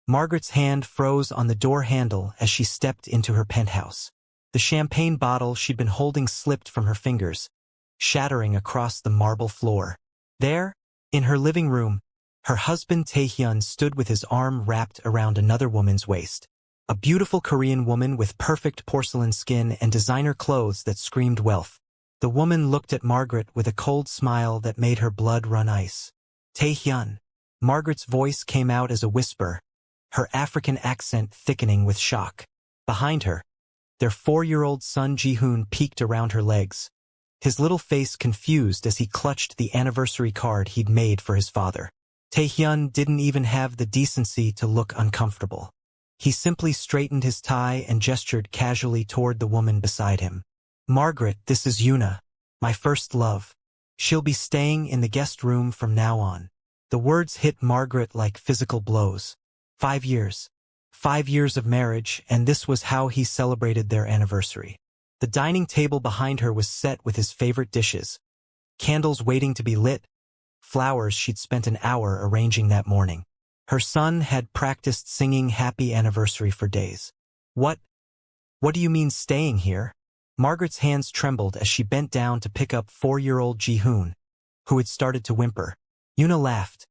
Margaret's hand froze on the door handle as she stepped into her penthouse. The champagne bottle she'd been holding slipped from her fingers, shattering across the marble floor. There, in her living room, her husband Tae-hyun stood with his arm wrapped around another woman's waist. A beautiful Korean woman with perfect porcelain skin and designer clothes that screamed wealth. The woman looked at Margaret with a cold smile that made her blood run ice. Tae-hyun. Margaret's voice came out as a whisper, her African accent thickening with shock. Behind her, their 4-year-old son Ji-hoon peeked around her legs, his little face confused as he clutched the anniversary card he'd made for his father. Tae-hyun didn't even have the decency to look uncomfortable. He simply straightened his tie and gestured casually toward the woman beside him. "Margaret, this is Yuna, my first love. She'll be staying in the guest room from now on." The words hit Margaret like physical blows. 5 years. 5 years of marriage, and this was how he celebrated their anniversary. The dining table behind her was set with his favorite dishes, candles waiting to be lit, flowers she'd spent an hour arranging that morning. Her son had practiced singing Happy Anniversary for days. What do you mean staying here?" Margaret's hands trembled as she bent down to pick up 4-year-old Ji-hoon, who had started to whimper. Yuna laughed,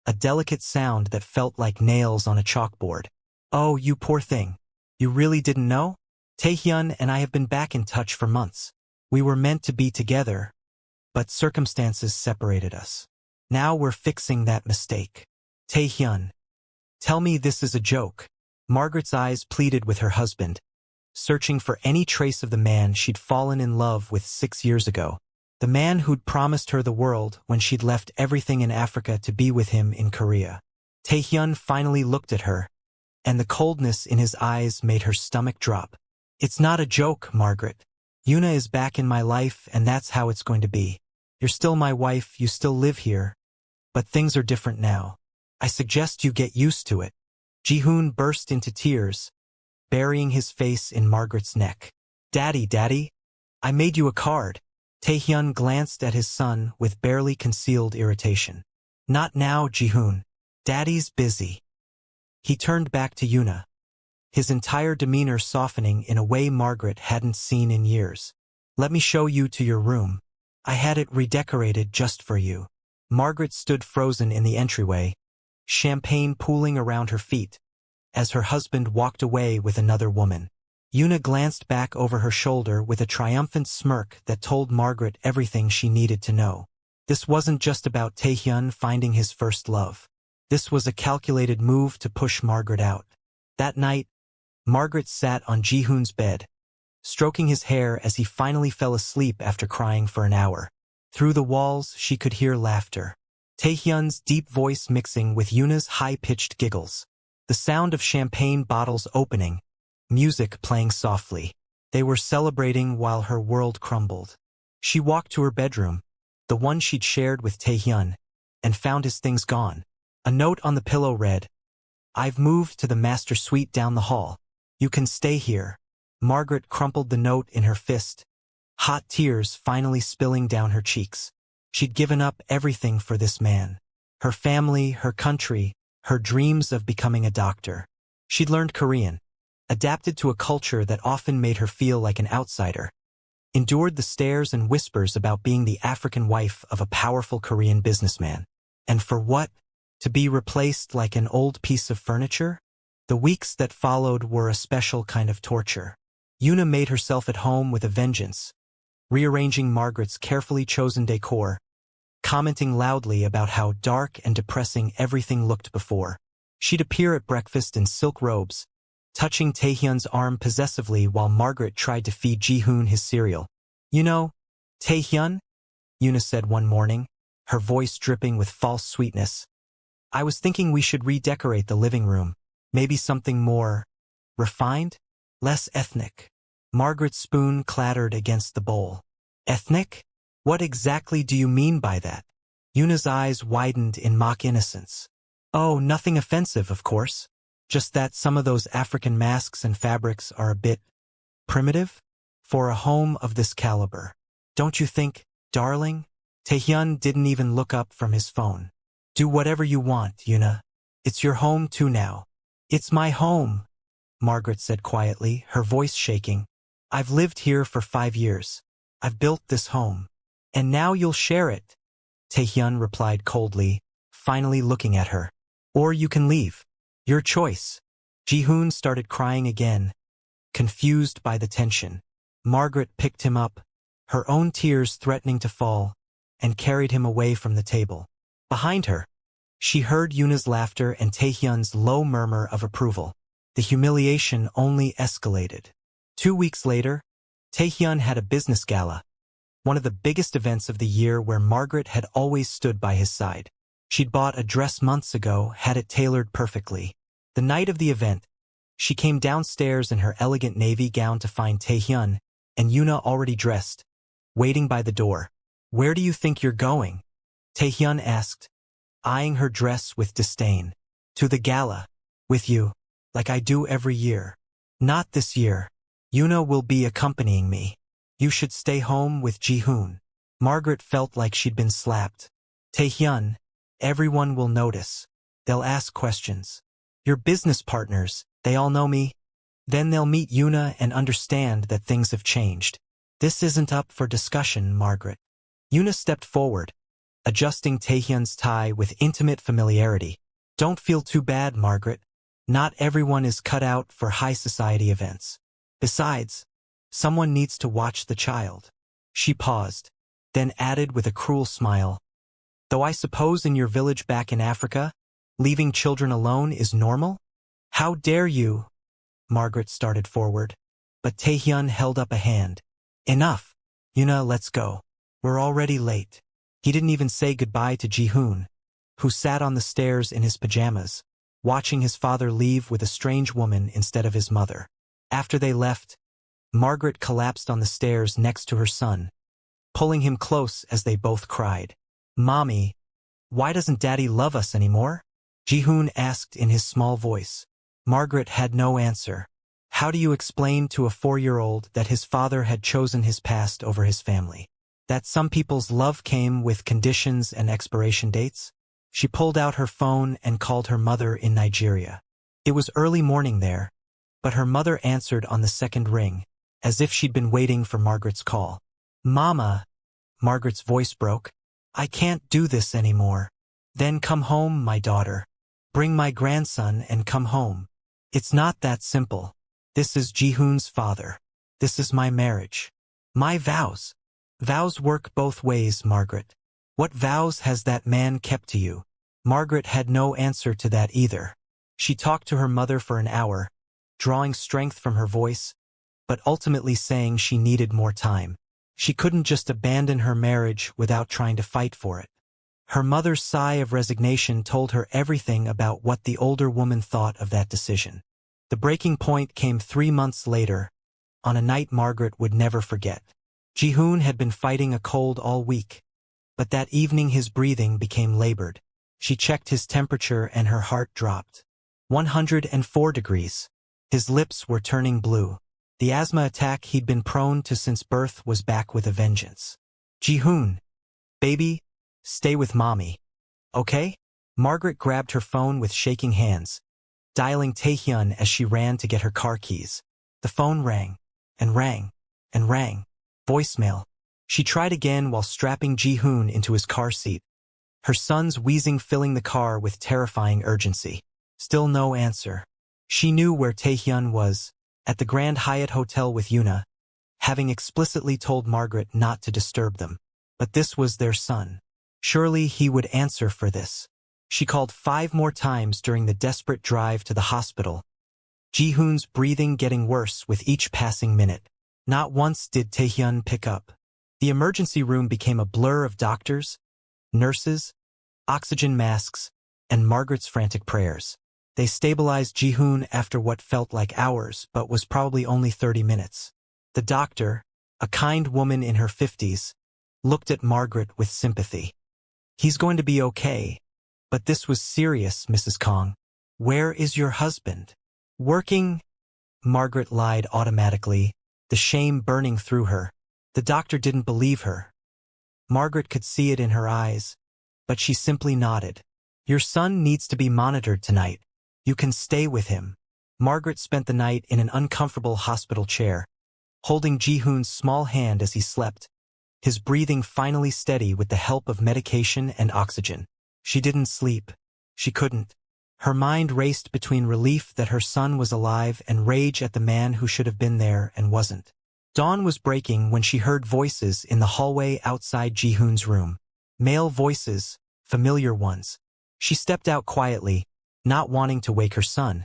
a delicate sound that felt like nails on a chalkboard. "Oh, you poor thing. You really didn't know? Tae-hyun and I have been back in touch for months. We were meant to be together, but circumstances separated us. Now we're fixing that mistake." "Tae-hyun, tell me this is a joke." Margaret's eyes pleaded with her husband, searching for any trace of the man she'd fallen in love with 6 years ago. The man who'd promised her the world when she'd left everything in Africa to be with him in Korea. Tae-hyun finally looked at her, and the coldness in his eyes made her stomach drop. "It's not a joke, Margaret. Yuna is back in my life, and that's how it's going to be. You're still my wife, you still live here, but things are different now. I suggest you get used to it." Ji-hoon burst into tears, burying his face in Margaret's neck. Daddy, I made you a card." Tae-hyun glanced at his son with barely concealed irritation. "Not now, Ji-hoon. Daddy's busy." He turned back to Yuna, his entire demeanor softening in a way Margaret hadn't seen in years. "Let me show you to your room. I had it redecorated just for you." Margaret stood frozen in the entryway, champagne pooling around her feet, as her husband walked away with another woman. Yuna glanced back over her shoulder with a triumphant smirk that told Margaret everything she needed to know. This wasn't just about Tae-hyun finding his first love. This was a calculated move to push Margaret out. That night, Margaret sat on Ji-hoon's bed, stroking his hair as he finally fell asleep after crying for an hour. Through the walls, she could hear laughter, Tae-hyun's deep voice mixing with Yuna's high-pitched giggles. The sound of champagne bottles opening, music playing softly. They were celebrating while her world crumbled. She walked to her bedroom, the one she'd shared with Tae-hyun, and found his things gone. A note on the pillow read, "I've moved to the master suite down the hall. You can stay here." Margaret crumpled the note in her fist, hot tears finally spilling down her cheeks. She'd given up everything for this man. Her family, her country, her dreams of becoming a doctor. She'd learned Korean, adapted to a culture that often made her feel like an outsider, endured the stares and whispers about being the African wife of a powerful Korean businessman. And for what? To be replaced like an old piece of furniture? The weeks that followed were a special kind of torture. Yuna made herself at home with a vengeance, rearranging Margaret's carefully chosen decor, commenting loudly about how dark and depressing everything looked before. She'd appear at breakfast in silk robes, touching Tae-hyun's arm possessively while Margaret tried to feed Ji-hoon his cereal. "You know, Tae-hyun," Yuna said one morning, her voice dripping with false sweetness, "I was thinking we should redecorate the living room. Maybe something more refined? Less ethnic." Margaret's spoon clattered against the bowl. "Ethnic? What exactly do you mean by that?" Yuna's eyes widened in mock innocence. "Oh, nothing offensive, of course. Just that some of those African masks and fabrics are a bit primitive for a home of this caliber. Don't you think, darling?" Tae-hyun didn't even look up from his phone. "Do whatever you want, Yuna. It's your home too now. It's my home, Margaret said quietly, her voice shaking. I've lived here for 5 years. I've built this home. And now you'll share it, Tae-hyun replied coldly, finally looking at her. Or you can leave. Your choice. Ji-hoon started crying again, confused by the tension. Margaret picked him up, her own tears threatening to fall, and carried him away from the table. Behind her, she heard Yuna's laughter and Tae-hyun's low murmur of approval. The humiliation only escalated. 2 weeks later, Tae-hyun had a business gala, one of the biggest events of the year where Margaret had always stood by his side. She'd bought a dress months ago, had it tailored perfectly. The night of the event, she came downstairs in her elegant navy gown to find Tae-hyun and Yuna already dressed, waiting by the door. Where do you think you're going? Tae-hyun asked, eyeing her dress with disdain. To the gala. With you. Like I do every year. Not this year. Yuna will be accompanying me. You should stay home with Ji-hoon. Margaret felt like she'd been slapped. Tae-hyun, everyone will notice. They'll ask questions. Your business partners, they all know me. Then they'll meet Yuna and understand that things have changed. This isn't up for discussion, Margaret. Yuna stepped forward, adjusting Tae-hyun's tie with intimate familiarity. Don't feel too bad, Margaret. Not everyone is cut out for high society events. Besides, someone needs to watch the child. She paused, then added with a cruel smile. Though I suppose in your village back in Africa, leaving children alone is normal? How dare you? Margaret started forward, but Tae-hyun held up a hand. Enough. Yuna, let's go. We're already late. He didn't even say goodbye to Ji-hoon, who sat on the stairs in his pajamas, watching his father leave with a strange woman instead of his mother. After they left, Margaret collapsed on the stairs next to her son, pulling him close as they both cried. Mommy, why doesn't Daddy love us anymore? Ji-hoon asked in his small voice. Margaret had no answer. How do you explain to a 4-year-old that his father had chosen his past over his family? That some people's love came with conditions and expiration dates? She pulled out her phone and called her mother in Nigeria. It was early morning there, but her mother answered on the second ring, as if she'd been waiting for Margaret's call. Mama, Margaret's voice broke. I can't do this anymore. Then come home, my daughter. Bring my grandson and come home. It's not that simple. This is Ji-hoon's father. This is my marriage. My vows. Vows work both ways, Margaret. What vows has that man kept to you? Margaret had no answer to that either. She talked to her mother for an hour, drawing strength from her voice, but ultimately saying she needed more time. She couldn't just abandon her marriage without trying to fight for it. Her mother's sigh of resignation told her everything about what the older woman thought of that decision. The breaking point came 3 months later, on a night Margaret would never forget. Ji-hoon had been fighting a cold all week, but that evening his breathing became labored. She checked his temperature and her heart dropped. 104 degrees. His lips were turning blue. The asthma attack he'd been prone to since birth was back with a vengeance. Ji-hoon, baby, stay with mommy. Okay? Margaret grabbed her phone with shaking hands, dialing Tae-hyun as she ran to get her car keys. The phone rang, and rang, and rang. Voicemail. She tried again while strapping Ji-hoon into his car seat, her son's wheezing filling the car with terrifying urgency. Still no answer. She knew where Tae-hyun was, at the Grand Hyatt Hotel with Yuna, having explicitly told Margaret not to disturb them. But this was their son. Surely he would answer for this. She called 5 more times during the desperate drive to the hospital, Ji-hoon's breathing getting worse with each passing minute. Not once did Tae-hyun pick up. The emergency room became a blur of doctors, nurses, oxygen masks, and Margaret's frantic prayers. They stabilized Ji-hoon after what felt like hours but was probably only 30 minutes. The doctor, a kind woman in her 50s, looked at Margaret with sympathy. He's going to be okay. But this was serious, Mrs. Kong. Where is your husband? Working? Margaret lied automatically, the shame burning through her. The doctor didn't believe her. Margaret could see it in her eyes, but she simply nodded. Your son needs to be monitored tonight. You can stay with him. Margaret spent the night in an uncomfortable hospital chair, holding Ji-hoon's small hand as he slept, his breathing finally steady with the help of medication and oxygen. She didn't sleep. She couldn't. Her mind raced between relief that her son was alive and rage at the man who should have been there and wasn't. Dawn was breaking when she heard voices in the hallway outside Ji-hoon's room. Male voices, familiar ones. She stepped out quietly, not wanting to wake her son,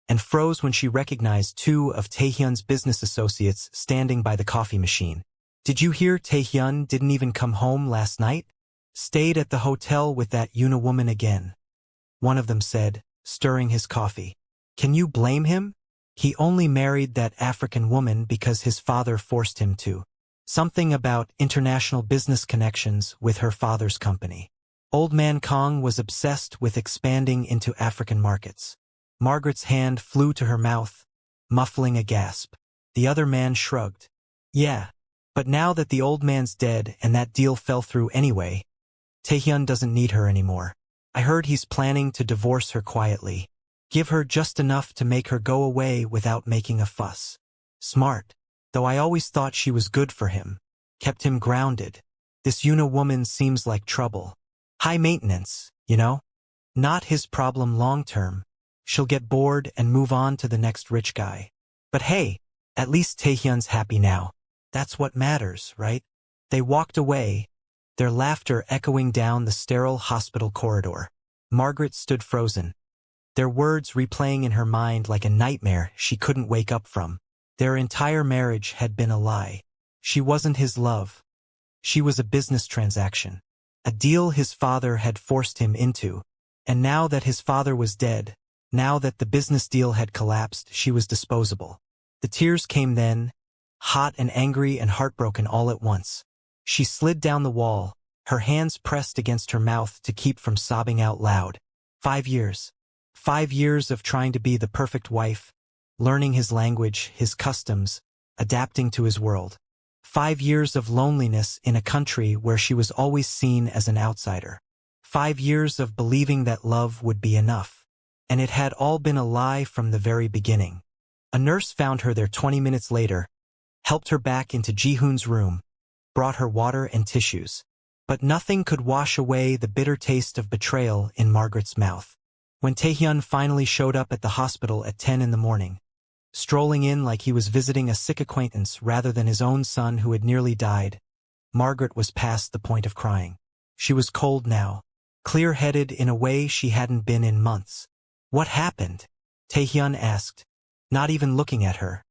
and froze when she recognized two of Tae-hyun's business associates standing by the coffee machine. Did you hear Tae-hyun didn't even come home last night? Stayed at the hotel with that Yuna woman again. One of them said, stirring his coffee. Can you blame him? He only married that African woman because his father forced him to. Something about international business connections with her father's company. Old Man Kong was obsessed with expanding into African markets. Margaret's hand flew to her mouth, muffling a gasp. The other man shrugged. Yeah, but now that the old man's dead and that deal fell through anyway, Tae-hyun doesn't need her anymore. I heard he's planning to divorce her quietly. Give her just enough to make her go away without making a fuss. Smart. Though I always thought she was good for him. Kept him grounded. This Yuna woman seems like trouble. High maintenance, you know? Not his problem long term. She'll get bored and move on to the next rich guy. But hey, at least Tae-hyun's happy now. That's what matters, right? They walked away, their laughter echoing down the sterile hospital corridor. Margaret stood frozen, their words replaying in her mind like a nightmare she couldn't wake up from. Their entire marriage had been a lie. She wasn't his love. She was a business transaction. A deal his father had forced him into. And now that his father was dead, now that the business deal had collapsed, she was disposable. The tears came then, hot and angry and heartbroken all at once. She slid down the wall, her hands pressed against her mouth to keep from sobbing out loud. 5 years. 5 years of trying to be the perfect wife, learning his language, his customs, adapting to his world. 5 years of loneliness in a country where she was always seen as an outsider. 5 years of believing that love would be enough. And it had all been a lie from the very beginning. A nurse found her there 20 minutes later, helped her back into Ji-hoon's room, brought her water and tissues. But nothing could wash away the bitter taste of betrayal in Margaret's mouth. When Tae-hyun finally showed up at the hospital at 10 in the morning, strolling in like he was visiting a sick acquaintance rather than his own son who had nearly died, Margaret was past the point of crying. She was cold now, clear-headed in a way she hadn't been in months. What happened? Tae-hyun asked, not even looking at her.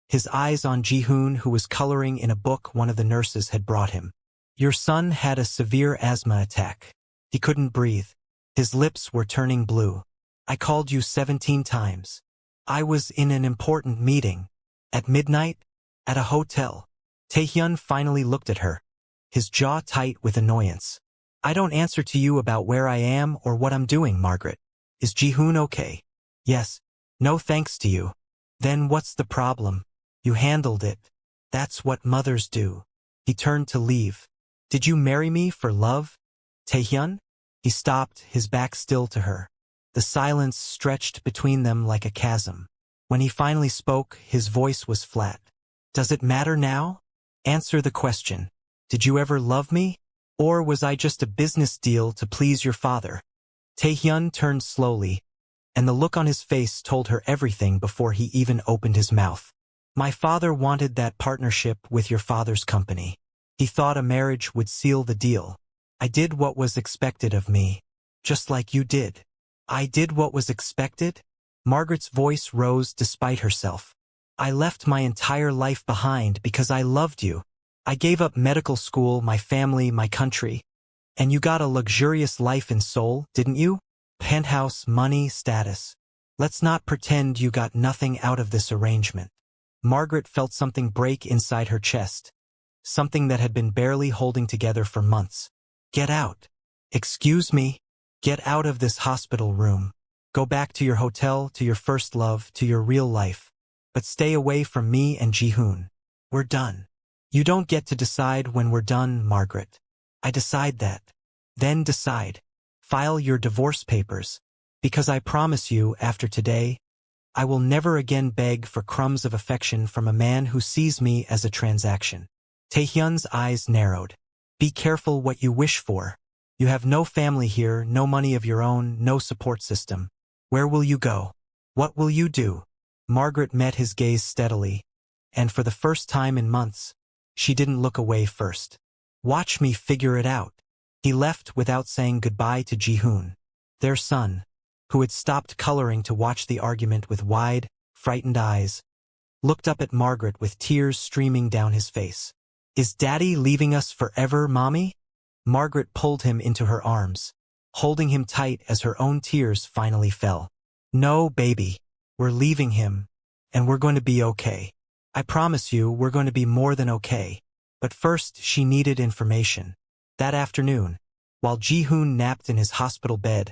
His eyes on Ji-hoon, who was coloring in a book one of the nurses had brought him. Your son had a severe asthma attack. He couldn't breathe. His lips were turning blue. I called you 17 times. I was in an important meeting. At midnight? At a hotel. Tae-hyun finally looked at her, his jaw tight with annoyance. I don't answer to you about where I am or what I'm doing, Margaret. Is Ji-hoon okay? Yes. No thanks to you. Then what's the problem? You handled it. That's what mothers do. He turned to leave. Did you marry me for love? Tae-hyun? He stopped, his back still to her. The silence stretched between them like a chasm. When he finally spoke, his voice was flat. Does it matter now? Answer the question. Did you ever love me? Or was I just a business deal to please your father? Tae-hyun turned slowly, and the look on his face told her everything before he even opened his mouth. My father wanted that partnership with your father's company. He thought a marriage would seal the deal. I did what was expected of me, just like you did. I did what was expected? Margaret's voice rose despite herself. I left my entire life behind because I loved you. I gave up medical school, my family, my country. And you got a luxurious life in Seoul, didn't you? Penthouse, money, status. Let's not pretend you got nothing out of this arrangement. Margaret felt something break inside her chest. Something that had been barely holding together for months. Get out. Excuse me? Get out of this hospital room. Go back to your hotel, to your first love, to your real life. But stay away from me and Ji-hoon. We're done. You don't get to decide when we're done, Margaret. I decide that. Then decide. File your divorce papers. Because I promise you, after today, I will never again beg for crumbs of affection from a man who sees me as a transaction. Tae-hyun's eyes narrowed. Be careful what you wish for. You have no family here, no money of your own, no support system. Where will you go? What will you do? Margaret met his gaze steadily, and for the first time in months, she didn't look away first. Watch me figure it out. He left without saying goodbye to Ji-hoon, their son, who had stopped coloring to watch the argument with wide, frightened eyes, looked up at Margaret with tears streaming down his face. Is Daddy leaving us forever, Mommy? Margaret pulled him into her arms, holding him tight as her own tears finally fell. No, baby, we're leaving him, and we're going to be okay. I promise you we're going to be more than okay. But first she needed information. That afternoon, while Ji-hoon napped in his hospital bed,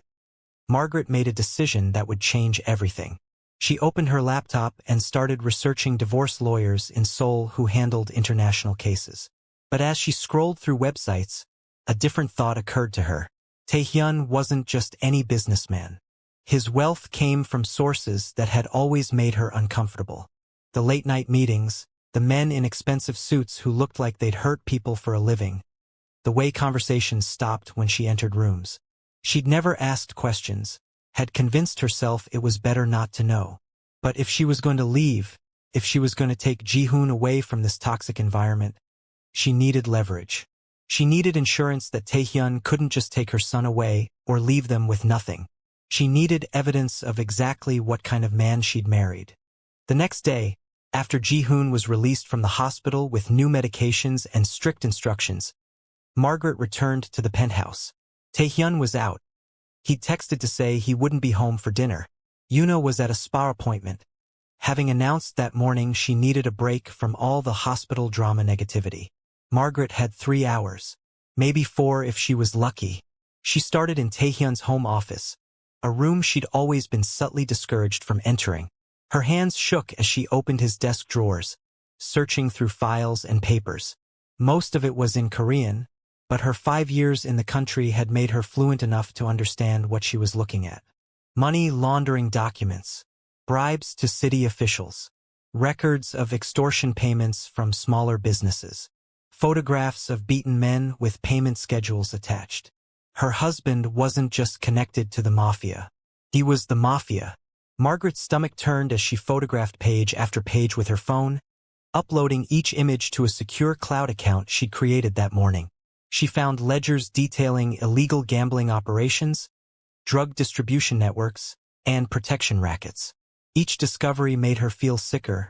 Margaret made a decision that would change everything. She opened her laptop and started researching divorce lawyers in Seoul who handled international cases. But as she scrolled through websites, a different thought occurred to her. Tae-hyun wasn't just any businessman. His wealth came from sources that had always made her uncomfortable. The late-night meetings, the men in expensive suits who looked like they'd hurt people for a living, the way conversations stopped when she entered rooms. She'd never asked questions, had convinced herself it was better not to know. But if she was going to leave, if she was going to take Ji-hoon away from this toxic environment, she needed leverage. She needed insurance that Tae-hyun couldn't just take her son away or leave them with nothing. She needed evidence of exactly what kind of man she'd married. The next day, after Ji-hoon was released from the hospital with new medications and strict instructions, Margaret returned to the penthouse. Tae-hyun was out. He'd texted to say he wouldn't be home for dinner. Yuna was at a spa appointment, having announced that morning she needed a break from all the hospital drama negativity. Margaret had 3 hours, maybe 4 if she was lucky. She started in Tae-hyun's home office, a room she'd always been subtly discouraged from entering. Her hands shook as she opened his desk drawers, searching through files and papers. Most of it was in Korean, but her 5 years in the country had made her fluent enough to understand what she was looking at. Money laundering documents, bribes to city officials, records of extortion payments from smaller businesses, photographs of beaten men with payment schedules attached. Her husband wasn't just connected to the Mafia. He was the Mafia. Margaret's stomach turned as she photographed page after page with her phone, uploading each image to a secure cloud account she'd created that morning. She found ledgers detailing illegal gambling operations, drug distribution networks, and protection rackets. Each discovery made her feel sicker,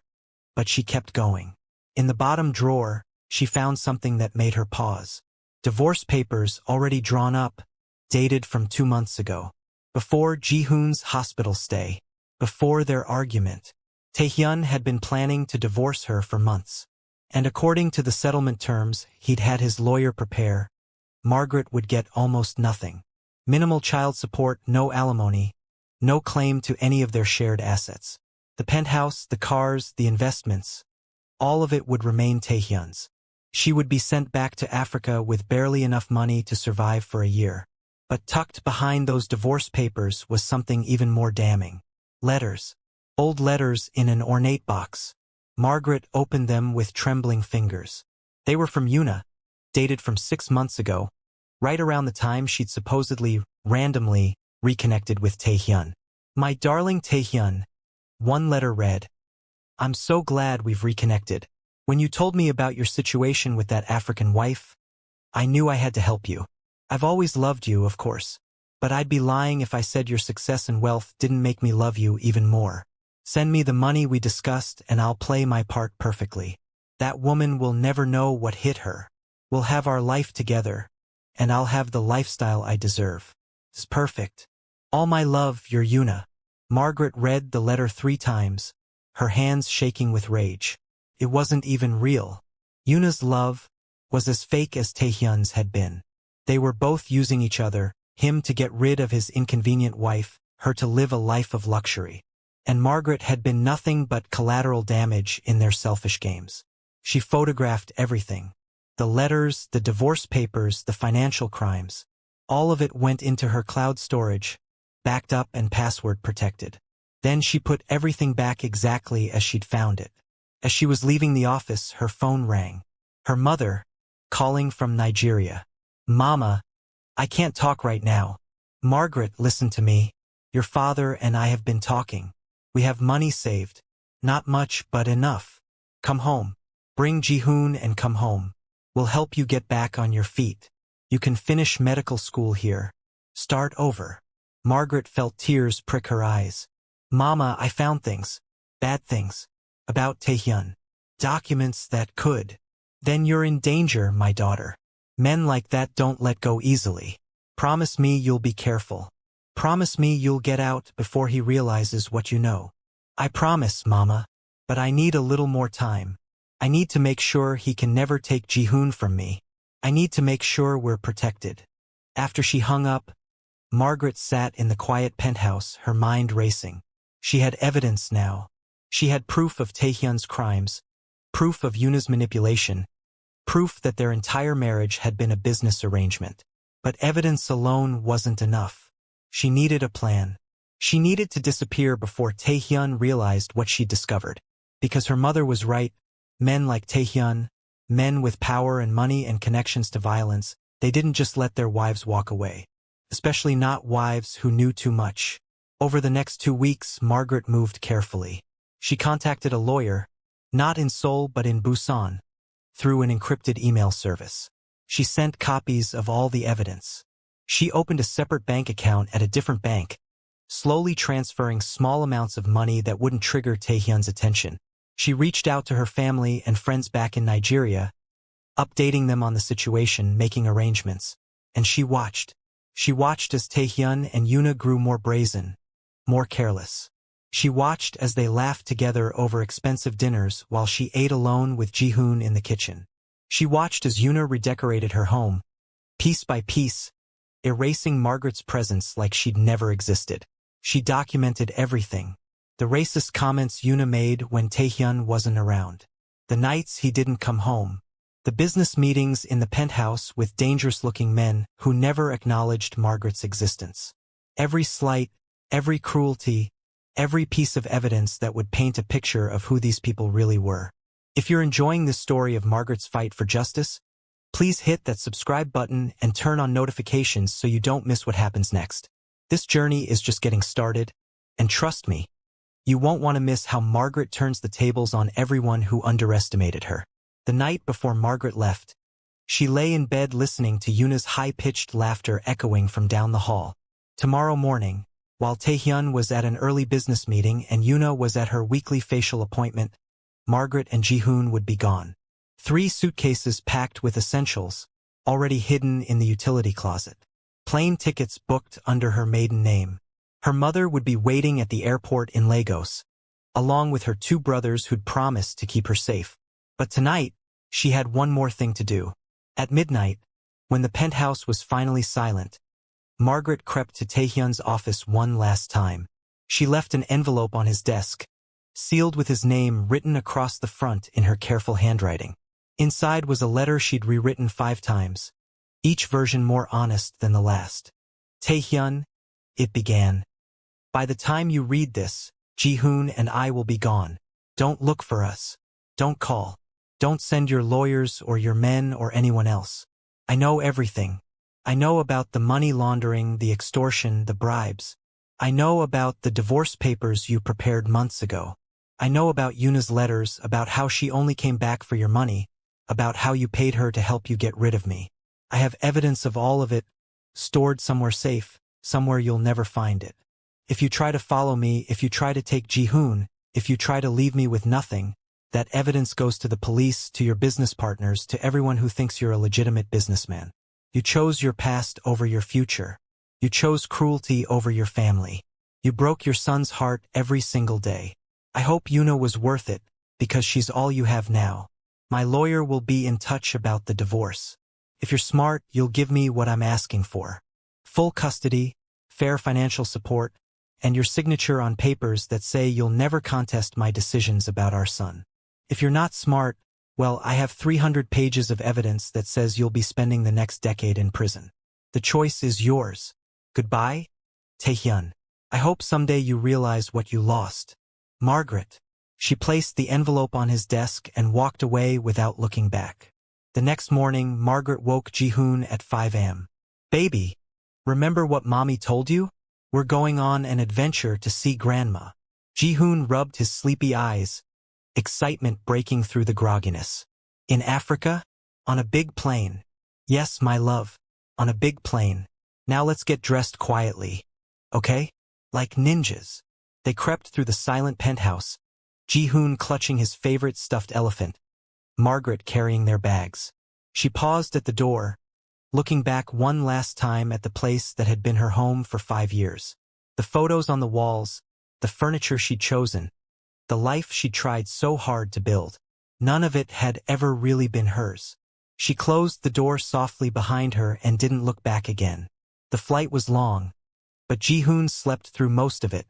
but she kept going. In the bottom drawer, she found something that made her pause. Divorce papers already drawn up, dated from 2 months ago. Before Ji-hoon's hospital stay, before their argument, Tae-hyun had been planning to divorce her for months. And according to the settlement terms he'd had his lawyer prepare, Margaret would get almost nothing. Minimal child support, no alimony, no claim to any of their shared assets. The penthouse, the cars, the investments, all of it would remain Tae-hyun's. She would be sent back to Africa with barely enough money to survive for a year. But tucked behind those divorce papers was something even more damning. Letters. Old letters in an ornate box. Margaret opened them with trembling fingers. They were from Yuna, dated from 6 months ago, right around the time she'd supposedly, randomly, reconnected with Tae-hyun. My darling Tae-hyun, one letter read, I'm so glad we've reconnected. When you told me about your situation with that African wife, I knew I had to help you. I've always loved you, of course, but I'd be lying if I said your success and wealth didn't make me love you even more. Send me the money we discussed and I'll play my part perfectly. That woman will never know what hit her. We'll have our life together, and I'll have the lifestyle I deserve. It's perfect. All my love, your Yuna. Margaret read the letter 3 times, her hands shaking with rage. It wasn't even real. Yuna's love was as fake as Tae-hyun's had been. They were both using each other, him to get rid of his inconvenient wife, her to live a life of luxury. And Margaret had been nothing but collateral damage in their selfish games. She photographed everything. The letters, the divorce papers, the financial crimes. All of it went into her cloud storage, backed up and password protected. Then she put everything back exactly as she'd found it. As she was leaving the office, her phone rang. Her mother, calling from Nigeria. "Mama, I can't talk right now. Margaret, listen to me. Your father and I have been talking. We have money saved. Not much, but enough. Come home. Bring Ji-hoon and come home. We'll help you get back on your feet. You can finish medical school here. Start over." Margaret felt tears prick her eyes. "Mama, I found things. Bad things. About Tae-hyun. Documents that could. Then you're in danger, my daughter. Men like that don't let go easily. Promise me you'll be careful. Promise me you'll get out before he realizes what you know." "I promise, Mama. But I need a little more time. I need to make sure he can never take Ji-hoon from me. I need to make sure we're protected." After she hung up, Margaret sat in the quiet penthouse, her mind racing. She had evidence now. She had proof of Tae-hyun's crimes, proof of Yuna's manipulation, proof that their entire marriage had been a business arrangement. But evidence alone wasn't enough. She needed a plan. She needed to disappear before Tae-hyun realized what she'd discovered. Because her mother was right, men like Tae-hyun, men with power and money and connections to violence, they didn't just let their wives walk away. Especially not wives who knew too much. Over the next 2 weeks, Margaret moved carefully. She contacted a lawyer, not in Seoul but in Busan, through an encrypted email service. She sent copies of all the evidence. She opened a separate bank account at a different bank, slowly transferring small amounts of money that wouldn't trigger Tae-hyun's attention. She reached out to her family and friends back in Nigeria, updating them on the situation, making arrangements. And she watched. She watched as Tae-hyun and Yuna grew more brazen, more careless. She watched as they laughed together over expensive dinners while she ate alone with Ji-hoon in the kitchen. She watched as Yuna redecorated her home, piece by piece, erasing Margaret's presence like she'd never existed. She documented everything. The racist comments Yuna made when Tae-hyun wasn't around. The nights he didn't come home. The business meetings in the penthouse with dangerous-looking men who never acknowledged Margaret's existence. Every slight, every cruelty, every piece of evidence that would paint a picture of who these people really were. If you're enjoying this story of Margaret's fight for justice, please hit that subscribe button and turn on notifications so you don't miss what happens next. This journey is just getting started, and trust me, you won't want to miss how Margaret turns the tables on everyone who underestimated her. The night before Margaret left, she lay in bed listening to Yuna's high-pitched laughter echoing from down the hall. Tomorrow morning, while Tae-hyun was at an early business meeting and Yuna was at her weekly facial appointment, Margaret and Ji-hoon would be gone. 3 suitcases packed with essentials, already hidden in the utility closet. Plane tickets booked under her maiden name. Her mother would be waiting at the airport in Lagos, along with her 2 brothers who'd promised to keep her safe. But tonight, she had one more thing to do. At midnight, when the penthouse was finally silent, Margaret crept to Tae-hyun's office one last time. She left an envelope on his desk, sealed with his name written across the front in her careful handwriting. Inside was a letter she'd rewritten 5 times, each version more honest than the last. "Tae-hyun," it began. "By the time you read this, Ji-hoon and I will be gone. Don't look for us. Don't call. Don't send your lawyers or your men or anyone else. I know everything. I know about the money laundering, the extortion, the bribes. I know about the divorce papers you prepared months ago. I know about Yuna's letters, about how she only came back for your money, about how you paid her to help you get rid of me. I have evidence of all of it, stored somewhere safe, somewhere you'll never find it. If you try to follow me, if you try to take Ji-hoon, if you try to leave me with nothing, that evidence goes to the police, to your business partners, to everyone who thinks you're a legitimate businessman. You chose your past over your future. You chose cruelty over your family. You broke your son's heart every single day. I hope Yuna was worth it, because she's all you have now. My lawyer will be in touch about the divorce. If you're smart, you'll give me what I'm asking for. Full custody, fair financial support, and your signature on papers that say you'll never contest my decisions about our son. If you're not smart, well, I have 300 pages of evidence that says you'll be spending the next decade in prison. The choice is yours. Goodbye, Tae-hyun. I hope someday you realize what you lost. Margaret. She placed the envelope on his desk and walked away without looking back. The next morning, Margaret woke Ji-hoon at 5 a.m. Baby, remember what mommy told you? We're going on an adventure to see Grandma. Ji-hoon rubbed his sleepy eyes, excitement breaking through the grogginess. In Africa? On a big plane. Yes, my love. On a big plane. Now let's get dressed quietly. Okay? Like ninjas. They crept through the silent penthouse, Ji-hoon clutching his favorite stuffed elephant, Margaret carrying their bags. She paused at the door, looking back one last time at the place that had been her home for 5 years. The photos on the walls, the furniture she'd chosen, the life she'd tried so hard to build. None of it had ever really been hers. She closed the door softly behind her and didn't look back again. The flight was long, but Ji-hoon slept through most of it,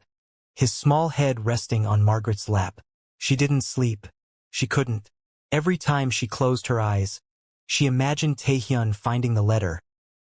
his small head resting on Margaret's lap. She didn't sleep. She couldn't. Every time she closed her eyes, she imagined Tae-hyun finding the letter,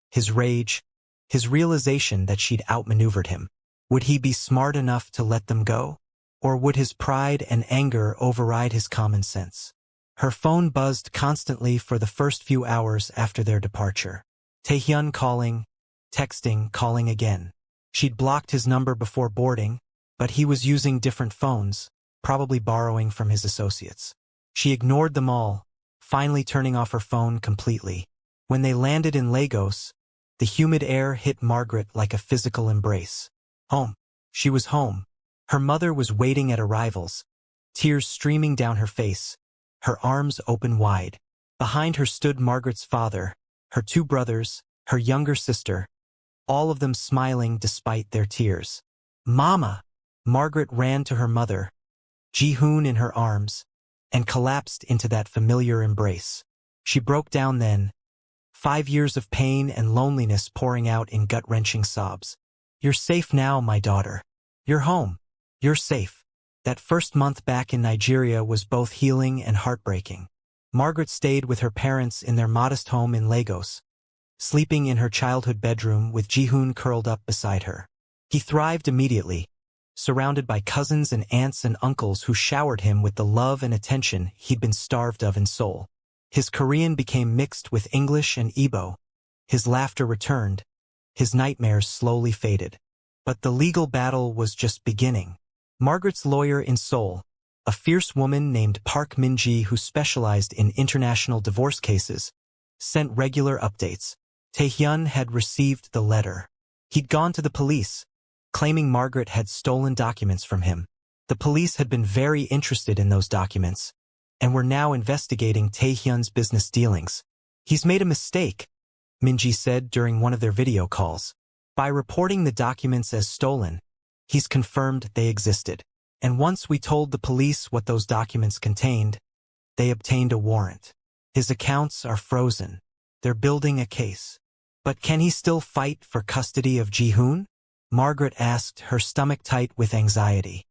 his rage, his realization that she'd outmaneuvered him. Would he be smart enough to let them go? Or would his pride and anger override his common sense? Her phone buzzed constantly for the first few hours after their departure. Tae-hyun calling, texting, calling again. She'd blocked his number before boarding, but he was using different phones, probably borrowing from his associates. She ignored them all, finally turning off her phone completely. When they landed in Lagos, the humid air hit Margaret like a physical embrace. Home. She was home. Her mother was waiting at arrivals, tears streaming down her face, her arms open wide. Behind her stood Margaret's father, her 2 brothers, her younger sister, all of them smiling despite their tears. Mama! Margaret ran to her mother, Ji-hoon in her arms, and collapsed into that familiar embrace. She broke down then, 5 years of pain and loneliness pouring out in gut-wrenching sobs. You're safe now, my daughter. You're home. You're safe. That first month back in Nigeria was both healing and heartbreaking. Margaret stayed with her parents in their modest home in Lagos, sleeping in her childhood bedroom with Ji-hoon curled up beside her. He thrived immediately, surrounded by cousins and aunts and uncles who showered him with the love and attention he'd been starved of in Seoul. His Korean became mixed with English and Igbo. His laughter returned. His nightmares slowly faded. But the legal battle was just beginning. Margaret's lawyer in Seoul, a fierce woman named Park Min-ji who specialized in international divorce cases, sent regular updates. Tae-hyun had received the letter. He'd gone to the police, claiming Margaret had stolen documents from him. The police had been very interested in those documents, and were now investigating Tae-hyun's business dealings. He's made a mistake, Min-ji said during one of their video calls. By reporting the documents as stolen, he's confirmed they existed. And once we told the police what those documents contained, they obtained a warrant. His accounts are frozen. They're building a case. But can he still fight for custody of Ji-hoon? Margaret asked, her stomach tight with anxiety.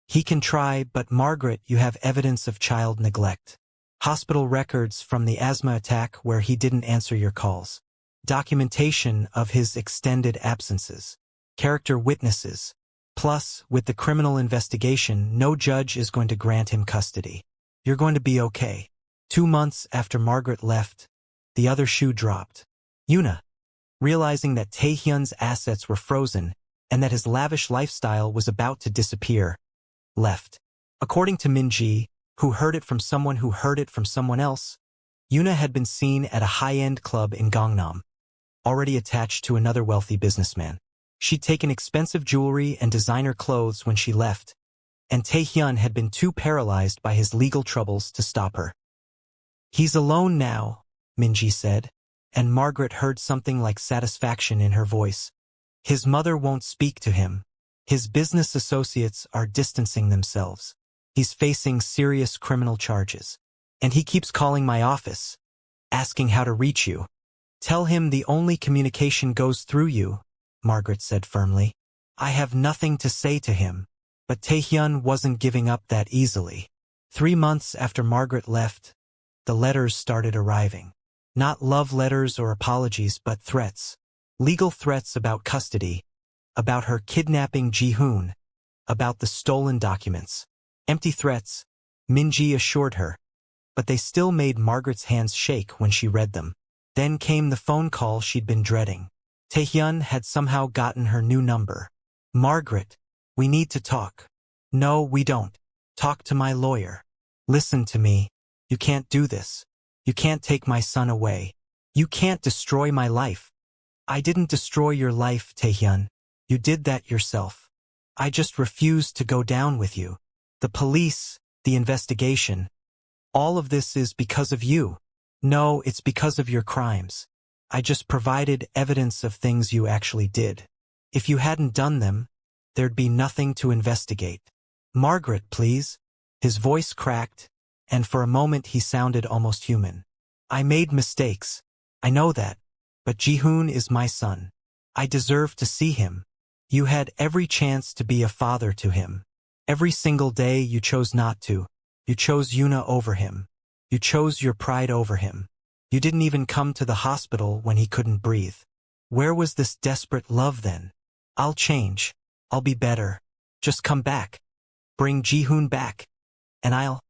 He can try, but Margaret, you have evidence of child neglect. Hospital records from the asthma attack where he didn't answer your calls. Documentation of his extended absences. Character witnesses. Plus, with the criminal investigation, no judge is going to grant him custody. You're going to be okay. 2 months after Margaret left, the other shoe dropped. Yuna, realizing that Tae-hyun's assets were frozen and that his lavish lifestyle was about to disappear, left. According to Min-ji, who heard it from someone who heard it from someone else, Yuna had been seen at a high-end club in Gangnam, already attached to another wealthy businessman. She'd taken expensive jewelry and designer clothes when she left, and Tae-hyun had been too paralyzed by his legal troubles to stop her. He's alone now, Min-ji said, and Margaret heard something like satisfaction in her voice. His mother won't speak to him. His business associates are distancing themselves. He's facing serious criminal charges. And he keeps calling my office, asking how to reach you. Tell him the only communication goes through you, Margaret said firmly. I have nothing to say to him. But Tae-hyun wasn't giving up that easily. 3 months after Margaret left, the letters started arriving. Not love letters or apologies, but threats. Legal threats about custody, about her kidnapping Ji-hoon, about the stolen documents. Empty threats, Min-ji assured her, but they still made Margaret's hands shake when she read them. Then came the phone call she'd been dreading. Tae-hyun had somehow gotten her new number. "Margaret, we need to talk." "No, we don't. Talk to my lawyer." "Listen to me. You can't do this. You can't take my son away. You can't destroy my life." "I didn't destroy your life, Tae-hyun. You did that yourself. I just refused to go down with you. The police, the investigation, all of this is because of you." "No, it's because of your crimes. I just provided evidence of things you actually did. If you hadn't done them, there'd be nothing to investigate." "Margaret, please." His voice cracked, and for a moment he sounded almost human. "I made mistakes. I know that. But Ji-hoon is my son. I deserve to see him. You had every chance to be a father to him. Every single day you chose not to. You chose Yuna over him. You chose your pride over him. You didn't even come to the hospital when he couldn't breathe. Where was this desperate love then? I'll change. I'll be better. Just come back. Bring Ji-hoon back. And I'll—"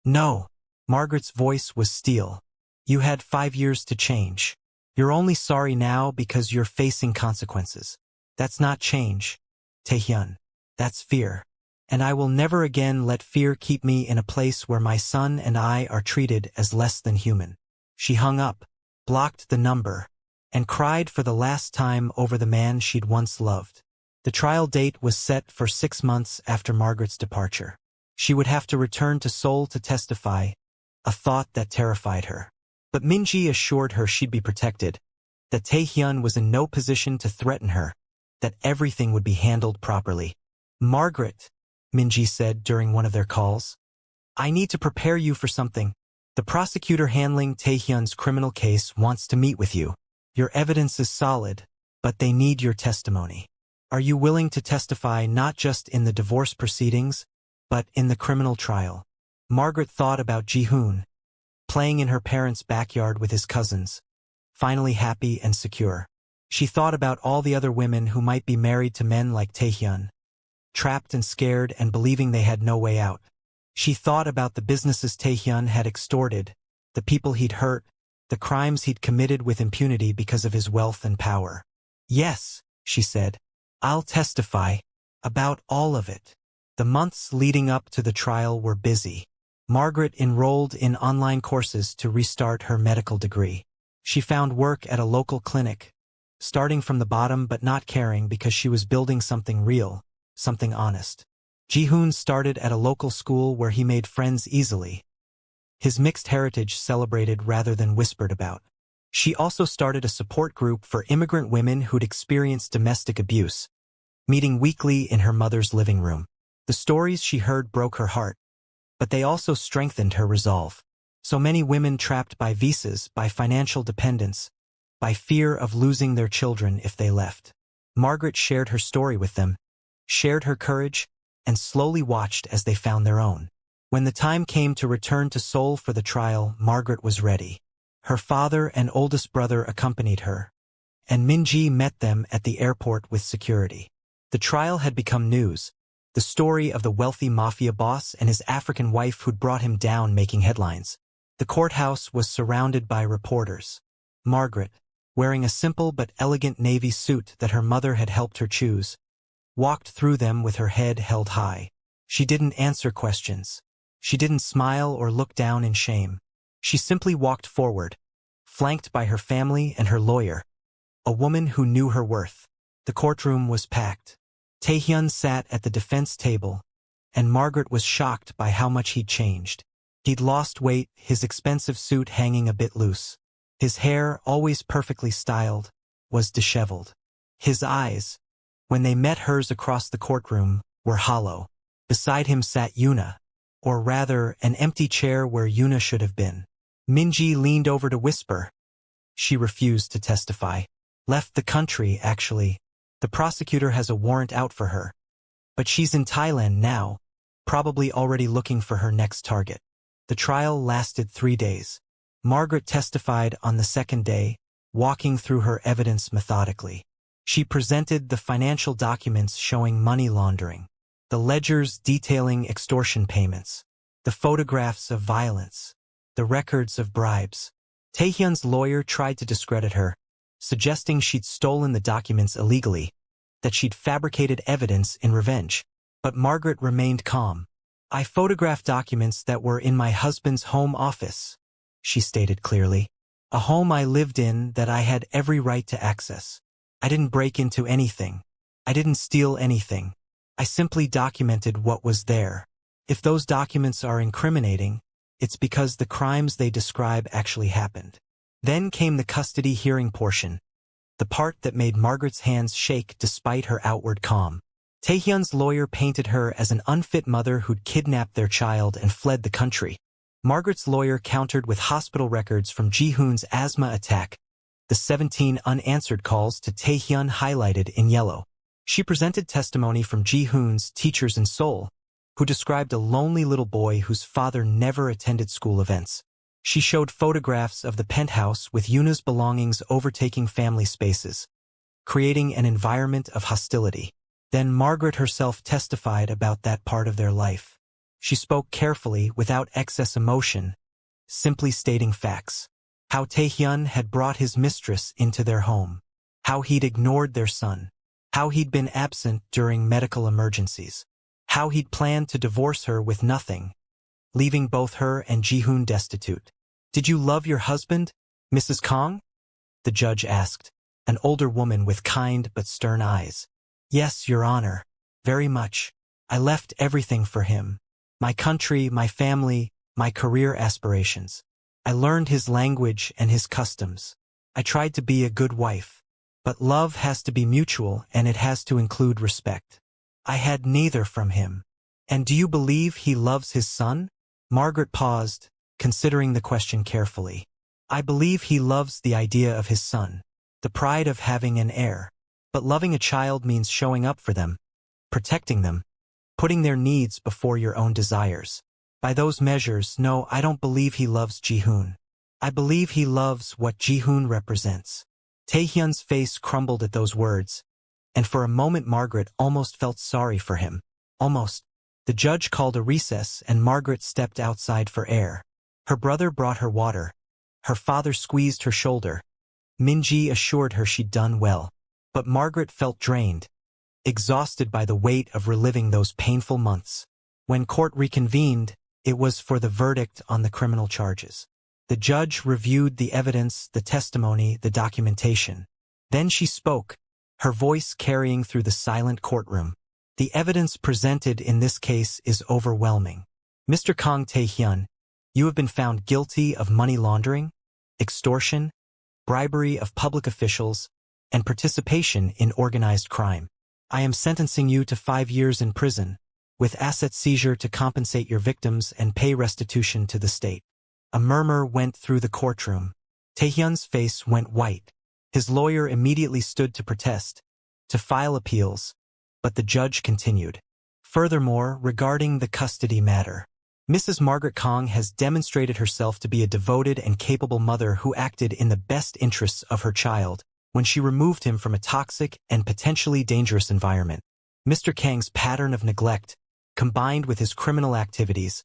"No." Margaret's voice was steel. "You had 5 years to change. You're only sorry now because you're facing consequences. That's not change, Tae-hyun. That's fear. And I will never again let fear keep me in a place where my son and I are treated as less than human." She hung up, blocked the number, and cried for the last time over the man she'd once loved. The trial date was set for 6 months after Margaret's departure. She would have to return to Seoul to testify, a thought that terrified her. But Min-ji assured her she'd be protected, that Tae-hyun was in no position to threaten her, that everything would be handled properly. "Margaret," Min-ji said during one of their calls, "I need to prepare you for something. The prosecutor handling Tae-hyun's criminal case wants to meet with you. Your evidence is solid, but they need your testimony. Are you willing to testify not just in the divorce proceedings, but in the criminal trial?" Margaret thought about Ji-hoon, playing in her parents' backyard with his cousins, finally happy and secure. She thought about all the other women who might be married to men like Tae-hyun, trapped and scared and believing they had no way out. She thought about the businesses Tae-hyun had extorted, the people he'd hurt, the crimes he'd committed with impunity because of his wealth and power. "Yes," she said, "I'll testify about all of it." The months leading up to the trial were busy. Margaret enrolled in online courses to restart her medical degree. She found work at a local clinic, starting from the bottom but not caring because she was building something real, something honest. Ji-hoon started at a local school where he made friends easily, his mixed heritage celebrated rather than whispered about. She also started a support group for immigrant women who'd experienced domestic abuse, meeting weekly in her mother's living room. The stories she heard broke her heart, but they also strengthened her resolve. So many women trapped by visas, by financial dependence, by fear of losing their children if they left. Margaret shared her story with them, shared her courage, and slowly watched as they found their own. When the time came to return to Seoul for the trial, Margaret was ready. Her father and oldest brother accompanied her, and Min-ji met them at the airport with security. The trial had become news, the story of the wealthy Mafia boss and his African wife who'd brought him down making headlines. The courthouse was surrounded by reporters. Margaret, wearing a simple but elegant navy suit that her mother had helped her choose, walked through them with her head held high. She didn't answer questions. She didn't smile or look down in shame. She simply walked forward, flanked by her family and her lawyer, a woman who knew her worth. The courtroom was packed. Tae-hyun sat at the defense table, and Margaret was shocked by how much he'd changed. He'd lost weight, his expensive suit hanging a bit loose. His hair, always perfectly styled, was disheveled. His eyes, when they met hers across the courtroom, were hollow. Beside him sat Yuna, or rather, an empty chair where Yuna should have been. Min-ji leaned over to whisper. She refused to testify. Left the country, actually. The prosecutor has a warrant out for her. But she's in Thailand now, probably already looking for her next target. The trial lasted 3 days. Margaret testified on the second day, walking through her evidence methodically. She presented the financial documents showing money laundering, the ledgers detailing extortion payments, the photographs of violence, the records of bribes. Tae-hyun's lawyer tried to discredit her, suggesting she'd stolen the documents illegally, that she'd fabricated evidence in revenge. But Margaret remained calm. "I photographed documents that were in my husband's home office," she stated clearly. "A home I lived in that I had every right to access. I didn't break into anything. I didn't steal anything. I simply documented what was there. If those documents are incriminating, it's because the crimes they describe actually happened." Then came the custody hearing portion, the part that made Margaret's hands shake despite her outward calm. Tae-hyun's lawyer painted her as an unfit mother who'd kidnapped their child and fled the country. Margaret's lawyer countered with hospital records from Ji-hoon's asthma attack, the 17 unanswered calls to Tae-hyun highlighted in yellow. She presented testimony from Ji-hoon's teachers in Seoul, who described a lonely little boy whose father never attended school events. She showed photographs of the penthouse with Yuna's belongings overtaking family spaces, creating an environment of hostility. Then Margaret herself testified about that part of their life. She spoke carefully, without excess emotion, simply stating facts. How Tae-hyun had brought his mistress into their home. How he'd ignored their son. How he'd been absent during medical emergencies. How he'd planned to divorce her with nothing, leaving both her and Ji-hoon destitute. "Did you love your husband, Mrs. Kang?" the judge asked, an older woman with kind but stern eyes. "Yes, Your Honor. Very much. I left everything for him. My country, my family, my career aspirations. I learned his language and his customs. I tried to be a good wife. But love has to be mutual, and it has to include respect. I had neither from him." "And do you believe he loves his son?" Margaret paused, considering the question carefully. "I believe he loves the idea of his son, the pride of having an heir. But loving a child means showing up for them, protecting them, putting their needs before your own desires. By those measures, no, I don't believe he loves Ji-hoon. I believe he loves what Ji-hoon represents." Tae-hyun's face crumbled at those words, and for a moment Margaret almost felt sorry for him. Almost. The judge called a recess and Margaret stepped outside for air. Her brother brought her water. Her father squeezed her shoulder. Min-ji assured her she'd done well. But Margaret felt drained, exhausted by the weight of reliving those painful months. When court reconvened, it was for the verdict on the criminal charges. The judge reviewed the evidence, the testimony, the documentation. Then she spoke, her voice carrying through the silent courtroom. "The evidence presented in this case is overwhelming. Mr. Kang Tae-hyun, you have been found guilty of money laundering, extortion, bribery of public officials, and participation in organized crime. I am sentencing you to 5 years in prison, with asset seizure to compensate your victims and pay restitution to the state." A murmur went through the courtroom. Tae-hyun's face went white. His lawyer immediately stood to protest, to file appeals, but the judge continued. "Furthermore, regarding the custody matter, Mrs. Margaret Kang has demonstrated herself to be a devoted and capable mother who acted in the best interests of her child when she removed him from a toxic and potentially dangerous environment. Mr. Kang's pattern of neglect, combined with his criminal activities,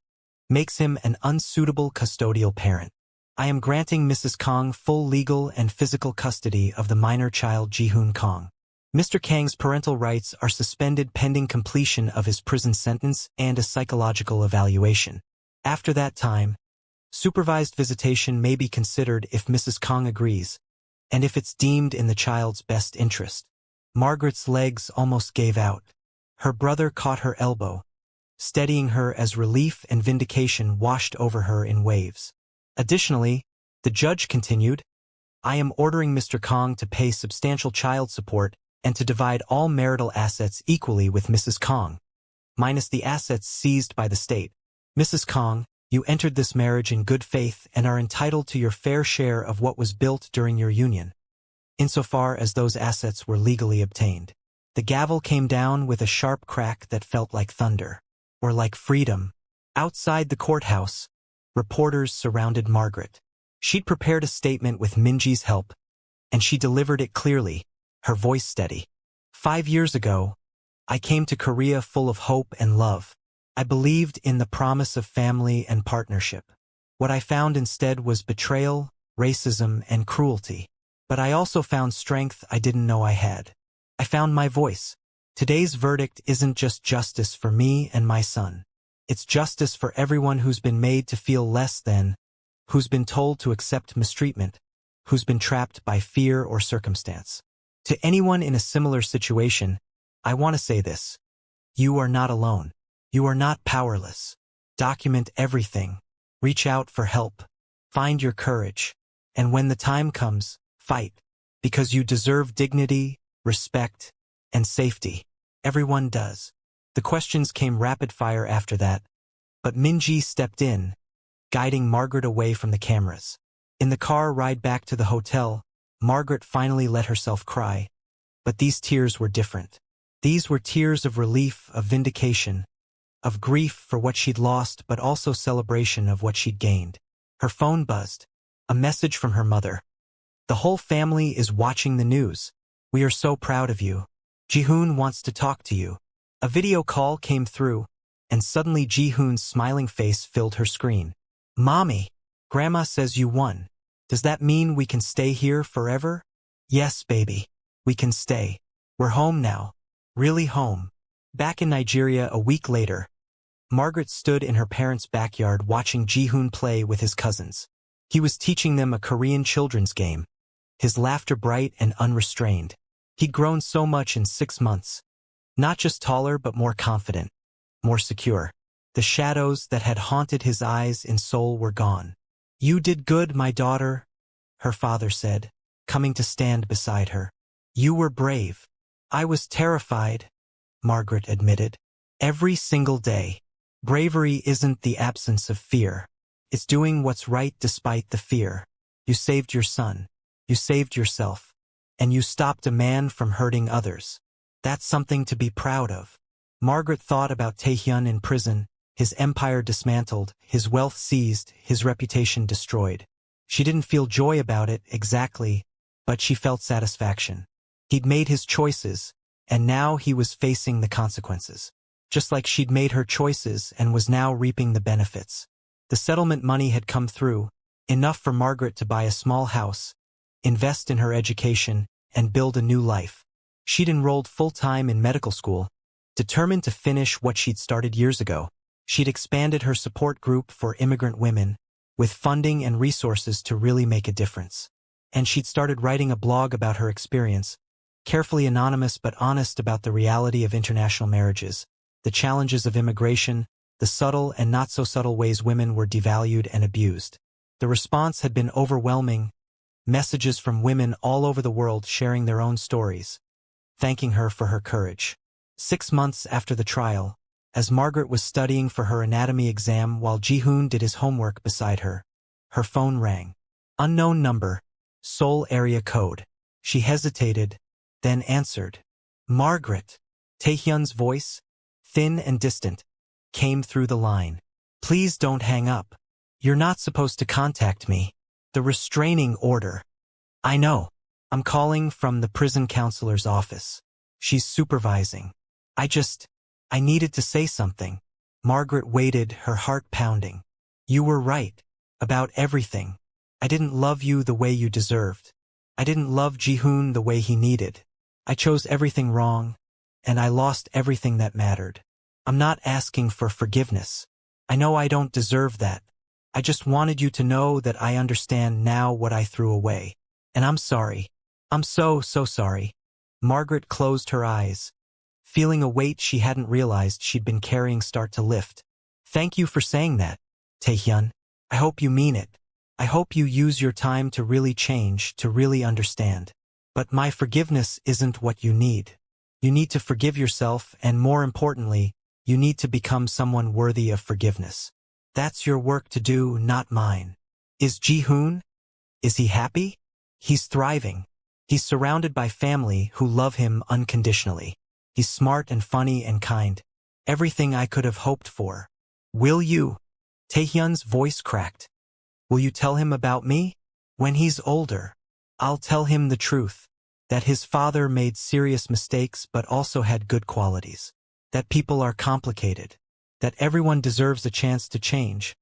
makes him an unsuitable custodial parent. I am granting Mrs. Kang full legal and physical custody of the minor child Ji-hoon Kang. Mr. Kang's parental rights are suspended pending completion of his prison sentence and a psychological evaluation. After that time, supervised visitation may be considered if Mrs. Kang agrees, and if it's deemed in the child's best interest." Margaret's legs almost gave out. Her brother caught her elbow, steadying her as relief and vindication washed over her in waves. Additionally, the judge continued, "I am ordering Mr. Kang to pay substantial child support and to divide all marital assets equally with Mrs. Kang, minus the assets seized by the state. Mrs. Kang, you entered this marriage in good faith and are entitled to your fair share of what was built during your union, insofar as those assets were legally obtained." The gavel came down with a sharp crack that felt like thunder, or like freedom. Outside the courthouse, reporters surrounded Margaret. She'd prepared a statement with Minji's help, and she delivered it clearly, her voice steady. 5 years ago, I came to Korea full of hope and love. I believed in the promise of family and partnership. What I found instead was betrayal, racism, and cruelty. But I also found strength I didn't know I had. I found my voice. Today's verdict isn't just justice for me and my son. It's justice for everyone who's been made to feel less than, who's been told to accept mistreatment, who's been trapped by fear or circumstance. To anyone in a similar situation, I want to say this. You are not alone. You are not powerless. Document everything. Reach out for help. Find your courage. And when the time comes, fight. Because you deserve dignity, respect, and safety. Everyone does. The questions came rapid fire after that, but Minji stepped in, guiding Margaret away from the cameras. In the car ride back to the hotel, Margaret finally let herself cry. But these tears were different. These were tears of relief, of vindication, of grief for what she'd lost, but also celebration of what she'd gained. Her phone buzzed. A message from her mother. The whole family is watching the news. We are so proud of you. Ji-hoon wants to talk to you. A video call came through, and suddenly Ji-hoon's smiling face filled her screen. Mommy, Grandma says you won. Does that mean we can stay here forever? Yes, baby. We can stay. We're home now. Really home. Back in Nigeria a week later, Margaret stood in her parents' backyard watching Ji-hoon play with his cousins. He was teaching them a Korean children's game, his laughter bright and unrestrained. He'd grown so much in 6 months. Not just taller but more confident, more secure. The shadows that had haunted his eyes and soul were gone. You did good, my daughter, her father said, coming to stand beside her. You were brave. I was terrified, Margaret admitted. Every single day. Bravery isn't the absence of fear. It's doing what's right despite the fear. You saved your son. You saved yourself. And you stopped a man from hurting others. That's something to be proud of. Margaret thought about Tae-hyun in prison, his empire dismantled, his wealth seized, his reputation destroyed. She didn't feel joy about it exactly, but she felt satisfaction. He'd made his choices, and now he was facing the consequences. Just like she'd made her choices and was now reaping the benefits. The settlement money had come through, enough for Margaret to buy a small house, invest in her education, and build a new life. She'd enrolled full-time in medical school, determined to finish what she'd started years ago. She'd expanded her support group for immigrant women, with funding and resources to really make a difference. And she'd started writing a blog about her experience, carefully anonymous but honest about the reality of international marriages, the challenges of immigration, the subtle and not-so-subtle ways women were devalued and abused. The response had been overwhelming, messages from women all over the world sharing their own stories, thanking her for her courage. 6 months after the trial, as Margaret was studying for her anatomy exam while Ji-hoon did his homework beside her, her phone rang. Unknown number, Seoul area code. She hesitated, then answered. Margaret. Tae-hyun's voice, thin and distant, came through the line. Please don't hang up. You're not supposed to contact me. The restraining order. I know. I'm calling from the prison counselor's office. She's supervising. I needed to say something. Margaret waited, her heart pounding. You were right. About everything. I didn't love you the way you deserved. I didn't love Ji-hoon the way he needed. I chose everything wrong, and I lost everything that mattered. I'm not asking for forgiveness. I know I don't deserve that. I just wanted you to know that I understand now what I threw away. And I'm sorry. I'm so sorry. Margaret closed her eyes, feeling a weight she hadn't realized she'd been carrying start to lift. Thank you for saying that, Tae-hyun. I hope you mean it. I hope you use your time to really change, to really understand. But my forgiveness isn't what you need. You need to forgive yourself, and more importantly, you need to become someone worthy of forgiveness. That's your work to do, not mine. Is Ji-hoon? Is he happy? He's thriving. He's surrounded by family who love him unconditionally. He's smart and funny and kind. Everything I could have hoped for. Will you? Tae-hyun's voice cracked. Will you tell him about me? When he's older, I'll tell him the truth. that his father made serious mistakes but also had good qualities, that people are complicated, that everyone deserves a chance to change,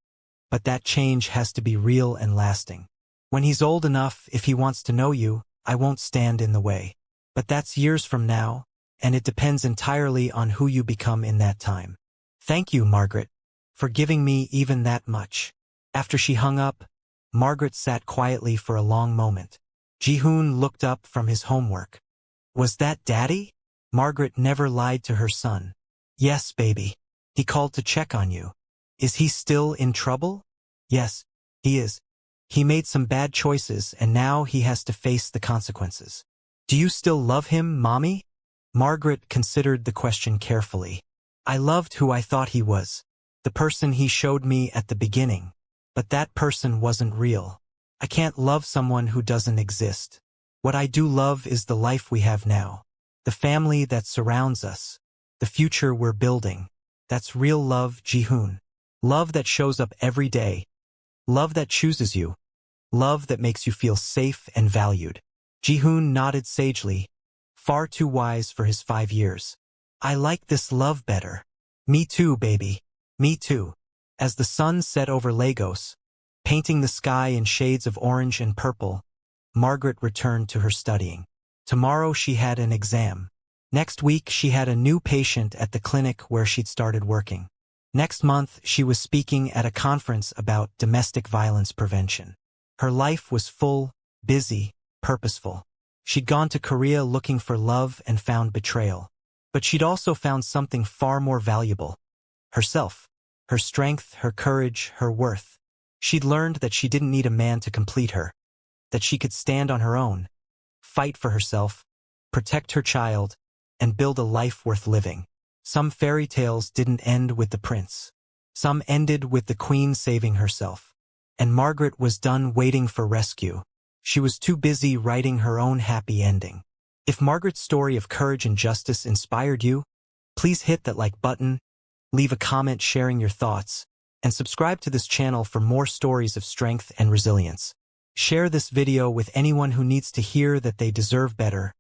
but that change has to be real and lasting. When he's old enough, if he wants to know you, I won't stand in the way. But that's years from now, and it depends entirely on who you become in that time. Thank you, Margaret, for giving me even that much. After she hung up, Margaret sat quietly for a long moment. Ji-hoon looked up from his homework. Was that Daddy? Margaret never lied to her son. Yes, baby. He called to check on you. Is he still in trouble? Yes, he is. He made some bad choices and now he has to face the consequences. Do you still love him, Mommy? Margaret considered the question carefully. I loved who I thought he was, the person he showed me at the beginning. But that person wasn't real. I can't love someone who doesn't exist. What I do love is the life we have now, the family that surrounds us, the future we're building. That's real love, Ji-hoon. Love that shows up every day. Love that chooses you. Love that makes you feel safe and valued. Ji-hoon nodded sagely, far too wise for his 5 years. I like this love better. Me too, baby. Me too. As the sun set over Lagos, painting the sky in shades of orange and purple, Margaret returned to her studying. Tomorrow she had an exam. Next week she had a new patient at the clinic where she'd started working. Next month she was speaking at a conference about domestic violence prevention. Her life was full, busy, purposeful. She'd gone to Korea looking for love and found betrayal. But she'd also found something far more valuable. Herself. Her strength, her courage, her worth. She'd learned that she didn't need a man to complete her. That she could stand on her own, fight for herself, protect her child, and build a life worth living. Some fairy tales didn't end with the prince. Some ended with the queen saving herself. And Margaret was done waiting for rescue. She was too busy writing her own happy ending. If Margaret's story of courage and justice inspired you, please hit that like button, leave a comment sharing your thoughts, and subscribe to this channel for more stories of strength and resilience. Share this video with anyone who needs to hear that they deserve better,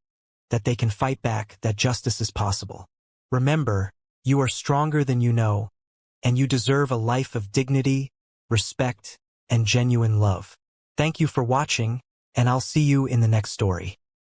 that they can fight back, that justice is possible. Remember, you are stronger than you know, and you deserve a life of dignity, respect, and genuine love. Thank you for watching, and I'll see you in the next story.